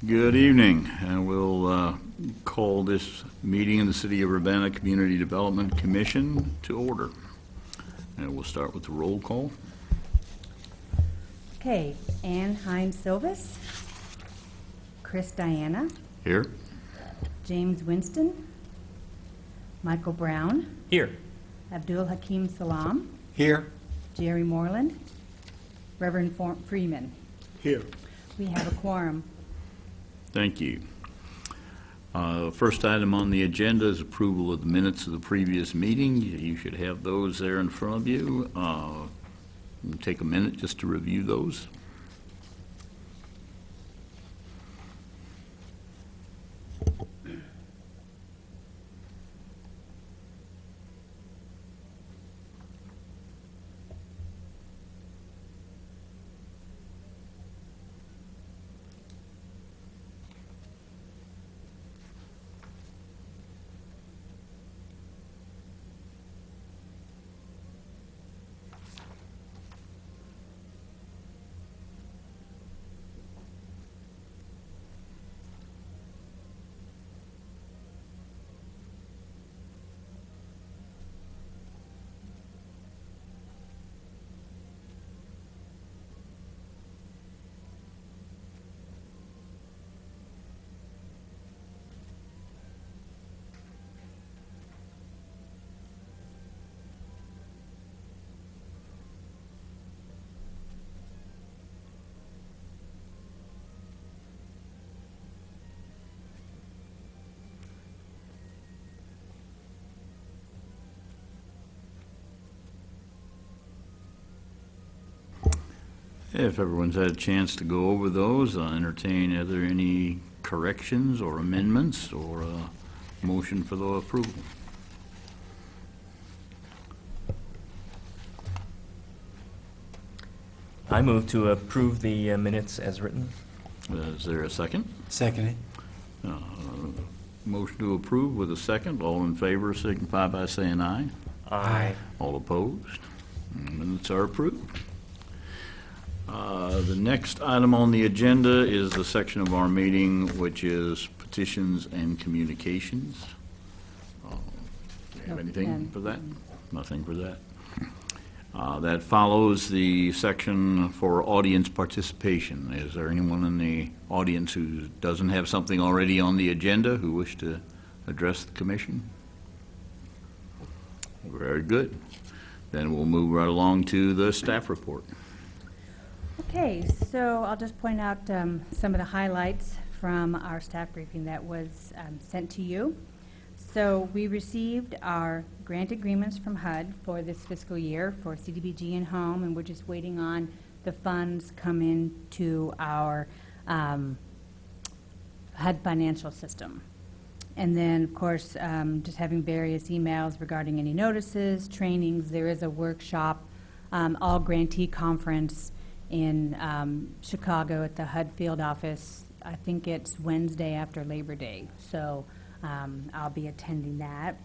Good evening, and we'll call this meeting in the City of Urbana Community Development Commission to order. And we'll start with the roll call. Okay, Ann Hines Silvis, Chris Diana, Here. James Winston, Michael Brown, Here. Abdul Hakim Salam, Here. Jerry Moreland, Reverend Freeman. Here. We have a quorum. Thank you. First item on the agenda is approval of the minutes of the previous meeting. You should have those there in front of you. We'll take a minute just to review those. If everyone's had a chance to go over those, I'll entertain are there any corrections or amendments or a motion for the approval? I move to approve the minutes as written. Is there a second? Second. Motion to approve with a second. All in favor signify by saying aye. Aye. All opposed? Minutes are approved. The next item on the agenda is the section of our meeting which is petitions and communications. Do you have anything for that? Nothing for that. That follows the section for audience participation. Is there anyone in the audience who doesn't have something already on the agenda who wish to address the commission? Very good. Then we'll move right along to the staff report. Okay, so I'll just point out some of the highlights from our staff briefing that was sent to you. So we received our grant agreements from HUD for this fiscal year for CDBG and home, and we're just waiting on the funds come into our HUD financial system. And then, of course, just having various emails regarding any notices, trainings. There is a workshop, all grantee conference in Chicago at the HUD field office. I think it's Wednesday after Labor Day. So I'll be attending that.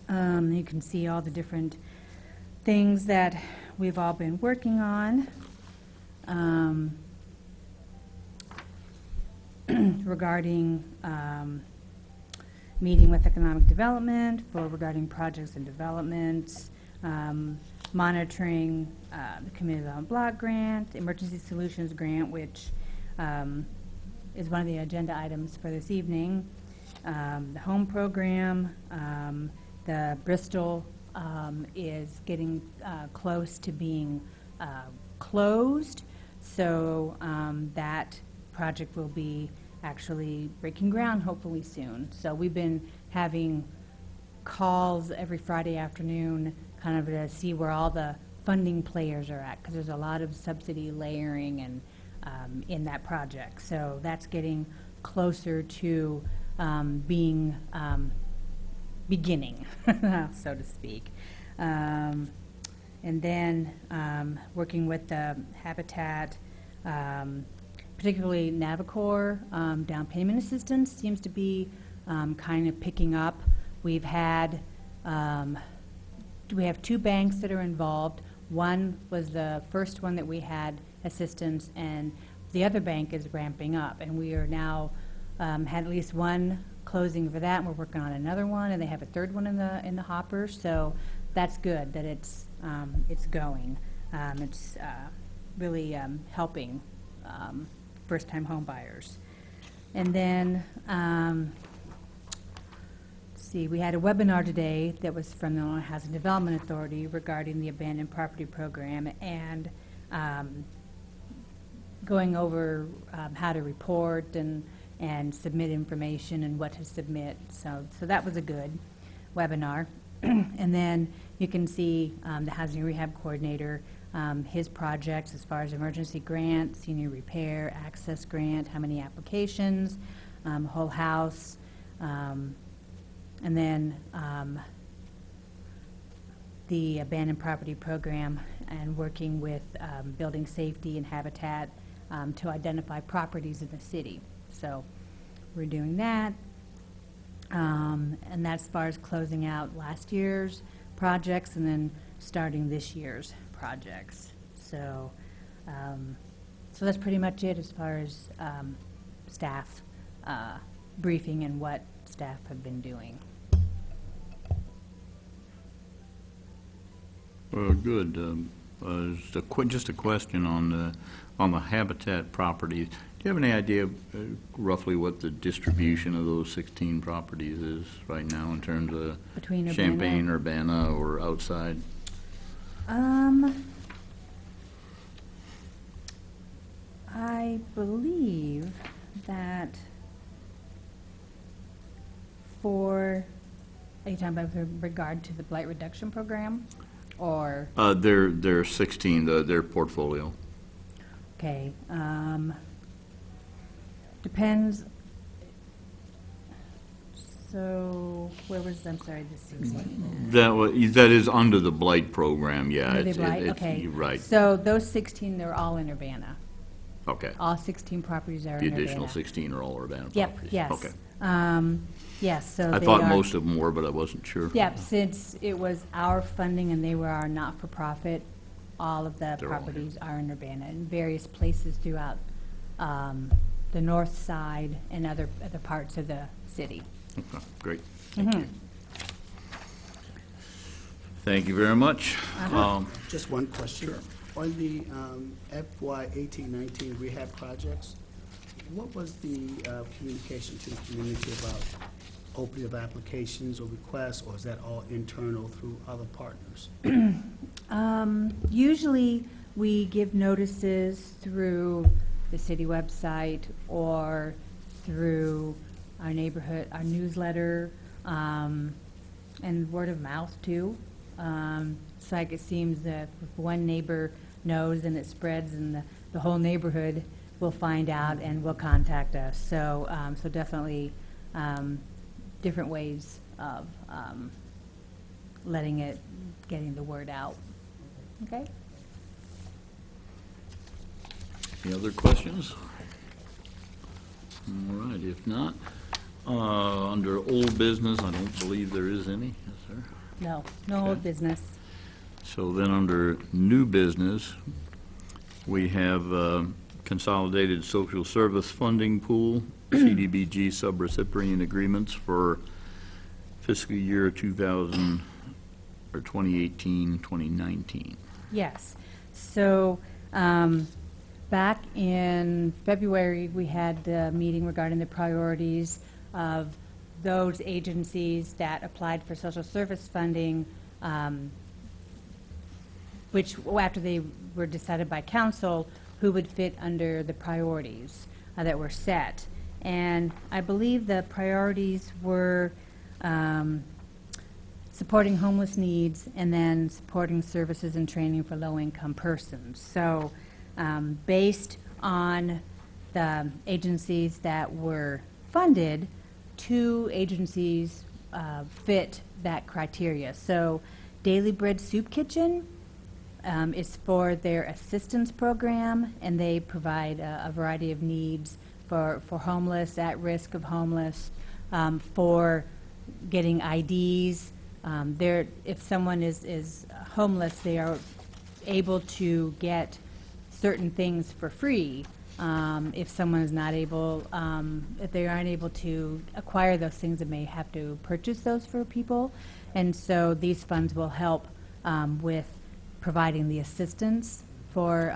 You can see all the different things that we've all been working on regarding meeting with economic development regarding projects and developments, monitoring the Community Development Block Grant, Emergency Solutions Grant, which is one of the agenda items for this evening, the home program, the Bristol is getting close to being closed, so that project will be actually breaking ground hopefully soon. So we've been having calls every Friday afternoon kind of to see where all the funding players are at, because there's a lot of subsidy layering and in that project. So that's getting closer to being beginning, so to speak. And then working with the Habitat, particularly Navicor, down payment assistance seems to be kind of picking up. We've had, we have two banks that are involved. One was the first one that we had assistance, and the other bank is ramping up, and we are now, had at least one closing for that, and we're working on another one, and they have a third one in the hopper, so that's good that it's going. It's really helping first-time home buyers. And then, let's see, we had a webinar today that was from the Illinois Housing Development Authority regarding the abandoned property program, and going over how to report and submit information and what to submit. So that was a good webinar. And then you can see the Housing Rehab Coordinator, his projects as far as emergency grant, senior repair, access grant, how many applications, whole house, and then the abandoned property program, and working with building safety and habitat to identify properties in the city. So we're doing that. And that's as far as closing out last year's projects and then starting this year's projects. So, so that's pretty much it as far as staff briefing and what staff have been doing. Well, good. Just a question on the Habitat properties. Do you have any idea roughly what the distribution of those 16 properties is right now in terms of Between Urbana- Champaign, Urbana, or outside? I believe that are you talking about with regard to the blight reduction program, or? They're 16, their portfolio. Okay, depends. So, where was, I'm sorry, the 16? That is under the blight program, yeah. Under the it's- blight? it's- Okay. you're right, So those 16, they're all in Urbana. okay. All 16 properties are The in Urbana. additional 16 are all Urbana Yep, properties? yes. Okay. Yes, so I they thought are- most of them were, but I wasn't sure. Yep, since it was our funding and they were our not-for-profit, all of the They're all here. properties are in Urbana, in various places throughout the north side and other parts of the city. Okay, great. Mhm. Thank you very much. Just one question. On the FY 18-19 rehab projects, what was the communication to the community about opening of applications or requests, or is that all internal through other partners? Usually, we give notices through the city website or through our neighborhood, our newsletter, and word of mouth too. It's like it seems that if one neighbor knows and it spreads, and the whole neighborhood will find out and will contact us. So, so definitely different ways of getting the word out. Okay. Any other questions? All right, if not, under old business, I don't believe there is any, is there? No old Okay. business. So then under new business, we have Consolidated Social Service Funding Pool, CDBG subrecipient agreements for fiscal year 2018-2019. Yes. So back in February, we had the meeting regarding the priorities of those agencies that applied for social service funding, which, after they were decided by council, who would fit under the priorities that were set. And I believe the priorities were supporting homeless needs and then supporting services and training for low-income persons. So based on the agencies that were funded, 2 agencies fit that criteria. So Daily Bread Soup Kitchen is for their assistance program, and they provide a variety of needs for homeless, at risk of homeless, for getting IDs. If someone is homeless, they are able to get certain things for free if someone is not able, if they aren't able to acquire those things, they may have to purchase those for people. And so these funds will help with providing the assistance for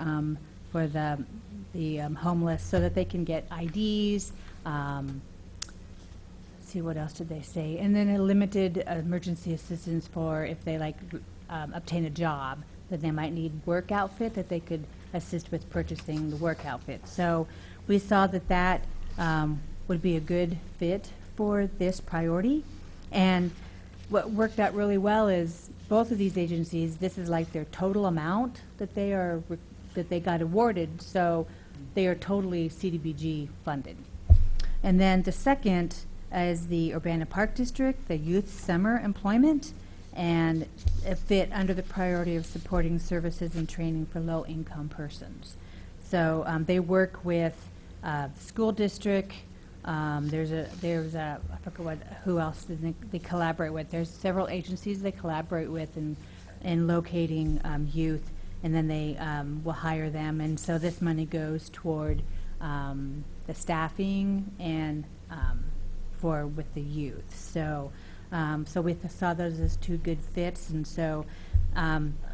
the homeless so that they can get IDs. See, what else did they say? And then a limited emergency assistance for if they obtain a job, that they might need work outfit, that they could assist with purchasing the work outfit. So we saw that would be a good fit for this priority. And what worked out really well is both of these agencies, this is like their total amount that they got awarded, so they are totally CDBG funded. And then the second is the Urbana Park District, the youth summer employment, and it fit under the priority of supporting services and training for low-income persons. So they work with school district. There's a I forget who else they collaborate with. There's several agencies they collaborate with in locating youth, and then they will hire them. And so this money goes toward the staffing and with the youth. So we saw those as two good fits, and so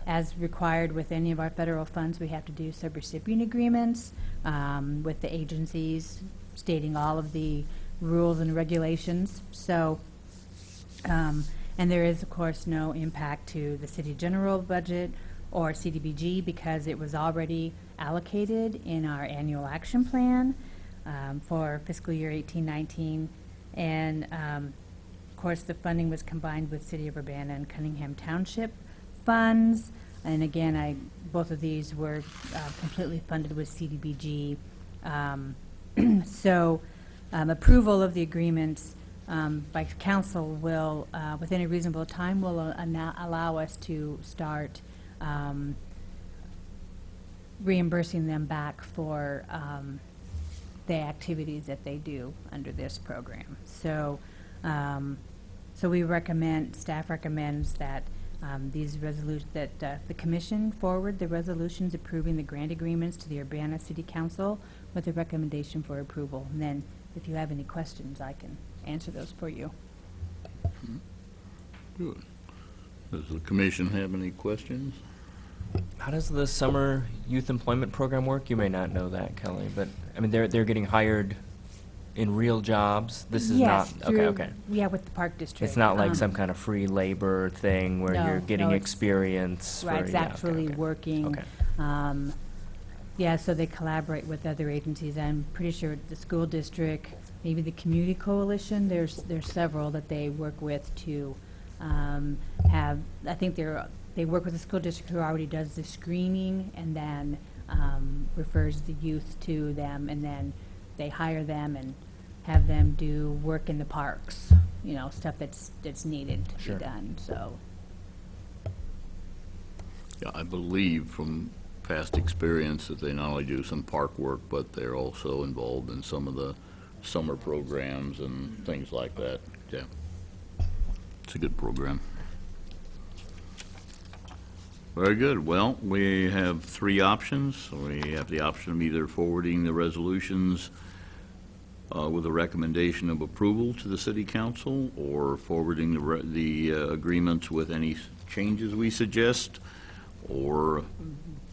as required with any of our federal funds, we have to do subrecipient agreements with the agencies stating all of the rules and regulations. So, and there is, of course, no impact to the city general budget or CDBG because it was already allocated in our annual action plan for fiscal year 18-19. And of course, the funding was combined with City of Urbana and Cunningham Township funds. And again, both of these were completely funded with CDBG. So approval of the agreements by council will, within a reasonable time, will allow us to start reimbursing them back for the activities that they do under this program. So, so we recommend, staff recommends that these resolutions, that the commission forward the resolutions approving the grant agreements to the Urbana City Council with a recommendation for approval. And then if you have any questions, I can answer those for you. Good. Does the commission have any questions? How does the summer youth employment program work? You may not know that, Kelly, but I mean, they're getting hired in real jobs. This is Yes, not through- okay. Yeah, with the Park District. It's not like some kind of free labor thing where No, you're getting no, it's- experience. Right, for, it's yeah, okay, actually okay. working. Okay. Yeah, so they collaborate with other agencies. I'm pretty sure the school district, maybe the community coalition, there's several that they work with to have, I think they work with the school district who already does the screening and then refers the youth to them, and then they hire them and have them do work in the parks, you know, stuff that's needed to Sure. be done, so. Yeah, I believe from past experience that they not only do some park work, but they're also involved in some of the summer programs and things like that. Yeah. It's a good program. Very good. Well, we have three options. We have the option of either forwarding the resolutions with a recommendation of approval to the city council, or forwarding the agreements with any changes we suggest, or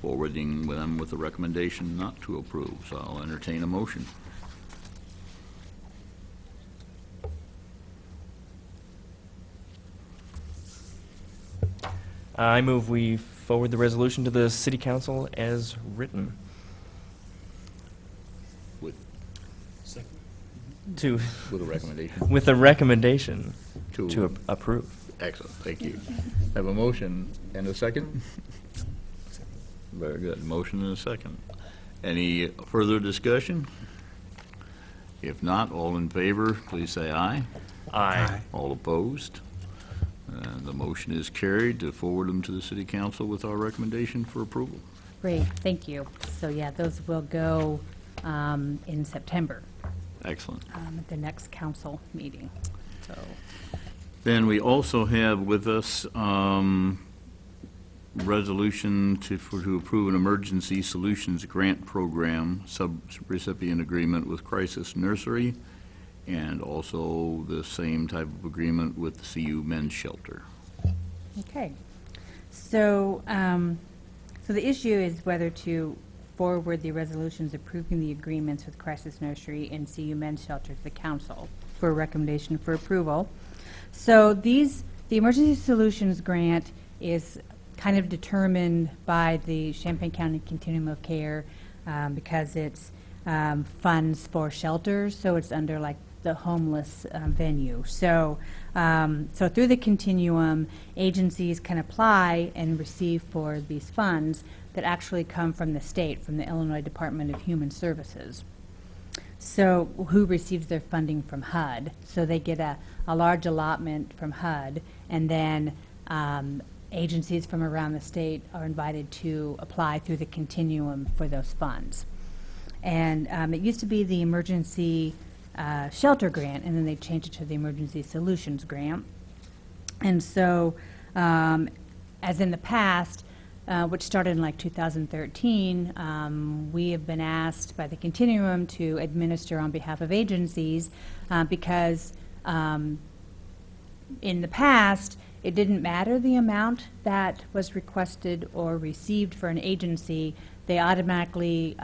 forwarding them with a recommendation not to approve. So I'll entertain a motion. I move we forward the resolution to the city council as written. With To a recommendation. with a recommendation To- to approve. Excellent, thank you. Have a motion and a second? Very good, motion and a second. Any further discussion? If not, all in favor, please say aye. Aye. All opposed? The motion is carried to forward them to the city council with our recommendation for approval. Great, thank you. So yeah, those will go in September Excellent. at the next council meeting. So Then we also have with us resolution to approve an emergency solutions grant program sub-recipient agreement with Crisis Nursery, and also the same type of agreement with the CU Men's Shelter. Okay. So, so the issue is whether to forward the resolutions approving the agreements with Crisis Nursery and CU Men's Shelter to the council for a recommendation for approval. So the Emergency Solutions Grant is kind of determined by the Champaign County Continuum of Care because it's funds for shelters, so it's under like the homeless venue. So, so through the continuum, agencies can apply and receive for these funds that actually come from the state, from the Illinois Department of Human Services. So who receives their funding from HUD? So they get a large allotment from HUD, and then agencies from around the state are invited to apply through the continuum for those funds. And it used to be the Emergency Shelter Grant, and then they changed it to the Emergency Solutions Grant. And so, as in the past, which started in like 2013, we have been asked by the Continuum to administer on behalf of agencies because in the past, it didn't matter the amount that was requested or received for an agency. They automatically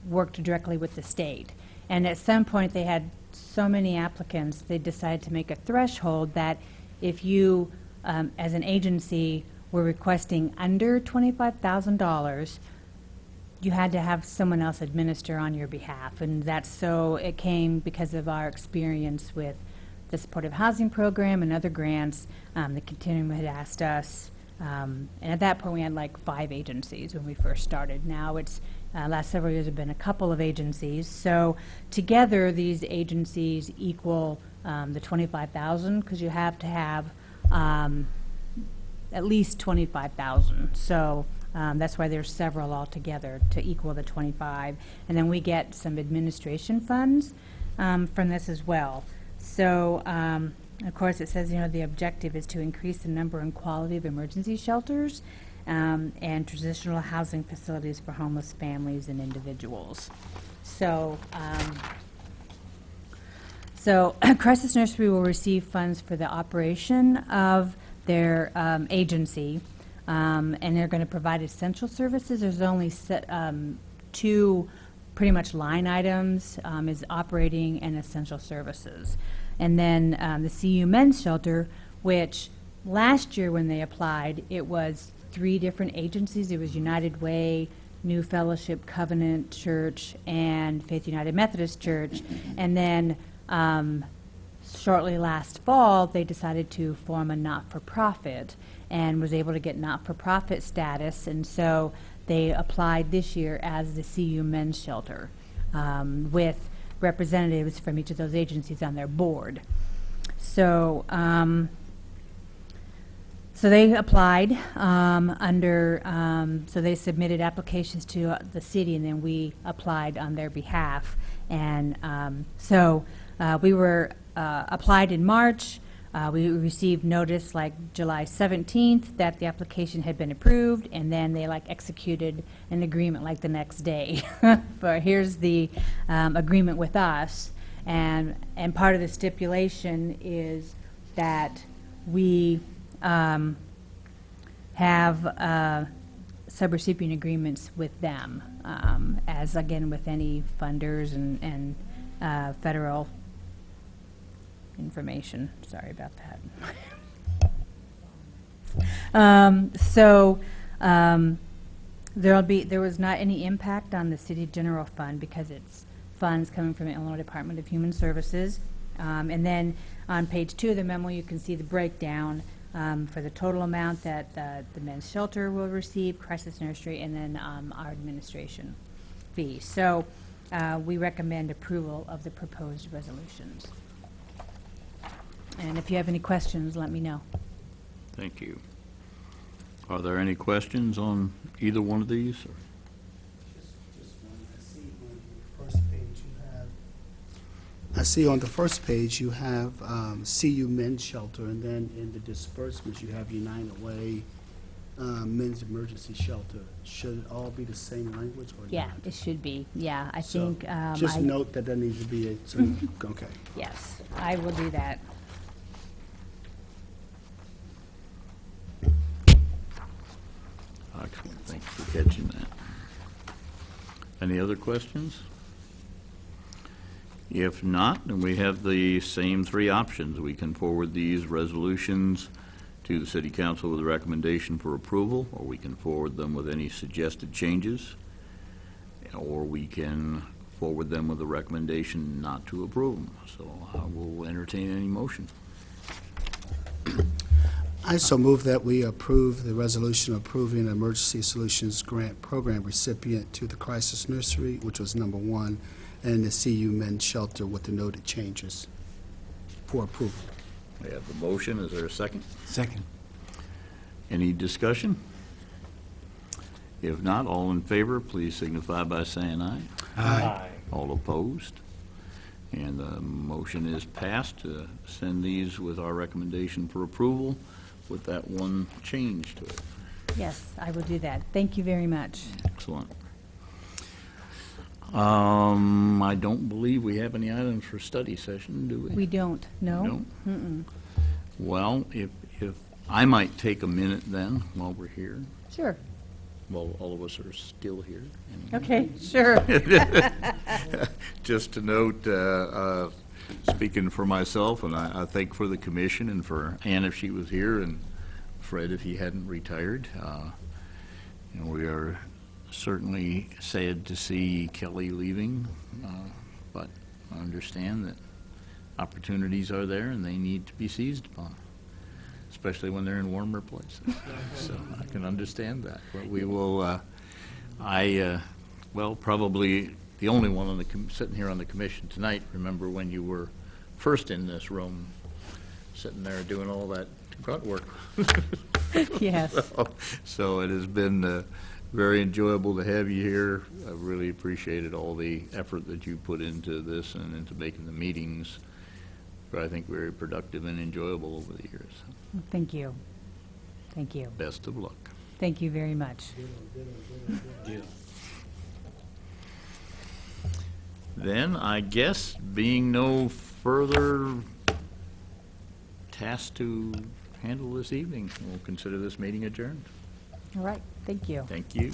worked directly with the state. And at some point, they had so many applicants, they decided to make a threshold that if you, as an agency, were requesting under $25,000, you had to have someone else administer on your behalf. And that's so it came because of our experience with the Supportive Housing Program and other grants. The Continuum had asked us, and at that point we had like 5 agencies when we first started. Now it's last several years have been a couple of agencies. So together these agencies equal the $25,000 because you have to have at least $25,000. So that's why there's several altogether to equal the 25. And then we get some administration funds from this as well. So of course it says, you know, the objective is to increase the number and quality of emergency shelters and transitional housing facilities for homeless families and individuals. So Crisis Nursery will receive funds for the operation of their agency, and they're going to provide essential services. There's only 2 pretty much line items, is operating and essential services. And then the CU Men's Shelter, which last year when they applied, it was 3 different agencies. It was United Way, New Fellowship Covenant Church, and Faith United Methodist Church. And then shortly last fall, they decided to form a not-for-profit and was able to get not-for-profit status. And so they applied this year as the CU Men's Shelter with representatives from each of those agencies on their board. So so they applied so they submitted applications to the city, and then we applied on their behalf. And we were applied in March. We received notice like July 17th that the application had been approved, and then they like executed an agreement like the next day. But here's the agreement with us, and part of the stipulation is that we have subrecipient agreements with them, as again with any funders and federal information. Sorry about that. There was not any impact on the city general fund because it's funds coming from the Illinois Department of Human Services. And then on page 2 of the memo, you can see the breakdown for the total amount that the men's shelter will receive, Crisis Nursery, and then our administration fee. So we recommend approval of the proposed resolutions. And if you have any questions, let me know. Thank you. Are there any questions on either one of these? Just one. I see on the first page you have CU Men's Shelter, and then in the disbursements you have United Way, men's emergency shelter, should it all be the same language or not? Yeah, it should be, yeah, I So, think, just note that there needs to be some, okay. yes, I will do that. Excellent, thanks for catching that. Any other questions? If not, then we have the same three options. We can forward these resolutions to the city council with a recommendation for approval, or we can forward them with any suggested changes, or we can forward them with a recommendation not to approve them. So I will entertain any motion. I so move that we approve the resolution approving an Emergency Solutions Grant Program recipient to the Crisis Nursery, which was number one, and the CU Men's Shelter with the noted changes for approval. We have the motion. Is there a second? Second. Any discussion? If not, all in favor, please signify by saying aye. Aye. All opposed? And the motion is passed to send these with our recommendation for approval with that one change to it. Yes, I will do that. Thank you very much. Excellent. I don't believe we have any items for study session, do we? We don't, no? No? Mm-mm. Well, if I might take a minute then, while we're here, Sure, while all of us are still here. okay, sure. Just to note, speaking for myself, and I think for the commission, and for Ann if she was here, and Fred if he hadn't retired, we are certainly sad to see Kelly leaving, but I understand that opportunities are there and they need to be seized upon, especially when they're in warmer places. So I can understand that. But we will, probably the only one on the sitting here on the commission tonight, remember when you were first in this room, sitting there doing all that grunt work. Yes. So it has been very enjoyable to have you here. I really appreciated all the effort that you put into this and into making the meetings, I think, very productive and enjoyable over the years. Thank you. Thank you. Best of luck. Thank you very much. Then, I guess, being no further tasks to handle this evening, we'll consider this meeting adjourned. All right, thank you. Thank you.